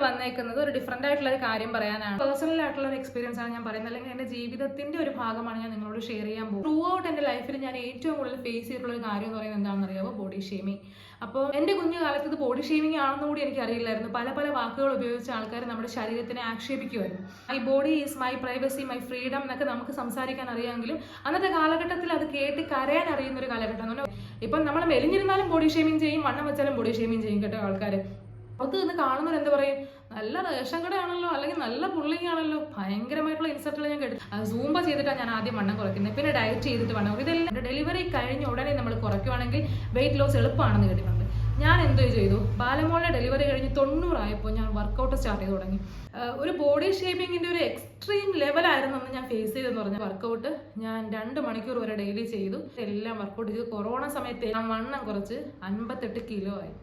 വന്നേക്കുന്നത് ഒരു ഡിഫറെന്റ് ആയിട്ടുള്ള ഒരു കാര്യം പറയാനാണ്. പേഴ്സണൽ ആയിട്ടുള്ള ഒരു എക്സ്പീരിയൻസ് ആണ് ഞാൻ പറയുന്നത്, അല്ലെങ്കിൽ എന്റെ ജീവിതത്തിന്റെ ഒരു ഭാഗമാണ് ഞാൻ നിങ്ങളോട് ഷെയർ ചെയ്യാൻ പോകും. ത്രൂ ഔട്ട് എന്റെ ലൈഫിൽ ഞാൻ ഏറ്റവും കൂടുതൽ ഫേസ് ചെയ്തിട്ടുള്ള ഒരു കാര്യം എന്ന് പറയുന്നത് എന്താണെന്ന് അറിയാമോ? Body shaming. അപ്പോൾ എന്റെ കുഞ്ഞു കാലത്ത് ഇത് ബോഡി ഷേമിങ് ആണെന്ന് കൂടി എനിക്ക് അറിയില്ലായിരുന്നു. പല പല വാക്കുകൾ ഉപയോഗിച്ച ആൾക്കാർ നമ്മുടെ ശരീരത്തിനെ ആക്ഷേപിക്കുമായിരുന്നു. My body is my privacy, my freedom എന്നൊക്കെ നമുക്ക് സംസാരിക്കാൻ അറിയാമെങ്കിലും അന്നത്തെ കാലഘട്ടത്തിൽ അത് കേട്ട് കരയാൻ അറിയുന്ന ഒരു കാലഘട്ടം. ഇപ്പം നമ്മൾ മെലിഞ്ഞിരുന്നാലും ബോഡി ഷേമിങ് ചെയ്യും, വണ്ണം വെച്ചാലും ബോഡി ഷേമിങ് ചെയ്യും കേട്ടോ ആൾക്കാർ. അത് നിന്ന് കാണുന്നവർ എന്താ പറയും, നല്ല റേഷൻ കടയാണല്ലോ, അല്ലെങ്കിൽ നല്ല പുള്ളിങ് ആണല്ലോ, ഭയങ്കരമായിട്ടുള്ള ഇൻസൾട്ടുകൾ ഞാൻ കേട്ടു. സൂംബ ചെയ്തിട്ടാണ് ഞാൻ ആദ്യം വണ്ണം കുറയ്ക്കുന്നത്, പിന്നെ ഡയറ്റ് ചെയ്തിട്ട് വണ്ണം കുറയ്ക്കും. ഇതെല്ലാം ഡെലിവറി കഴിഞ്ഞ ഉടനെ നമ്മൾ കുറയ്ക്കുവാണെങ്കിൽ വെയിറ്റ് ലോസ് എളുപ്പമാണെന്ന് കേട്ടിട്ടുണ്ട്. ഞാൻ എന്തോ ചെയ്തു, ബാലമോളുടെ ഡെലിവറി കഴിഞ്ഞ് 90 ആയപ്പോൾ ഞാൻ വർക്കൗട്ട് സ്റ്റാർട്ട് ചെയ്ത് തുടങ്ങി. ഒരു ബോഡി ഷേമിങ്ങിന്റെ ഒരു എക്സ്ട്രീം ലെവലായിരുന്നു അന്ന് ഞാൻ ഫേസ് ചെയ്തെന്ന് പറഞ്ഞ വർക്കൗട്ട്. ഞാൻ 2 മണിക്കൂർ വരെ ഡെയിലി ചെയ്തു. എല്ലാം വർക്കൗട്ട് ചെയ്തു. കൊറോണ സമയത്ത് ഞാൻ വണ്ണം കുറച്ച് 58 കിലോ ആയി.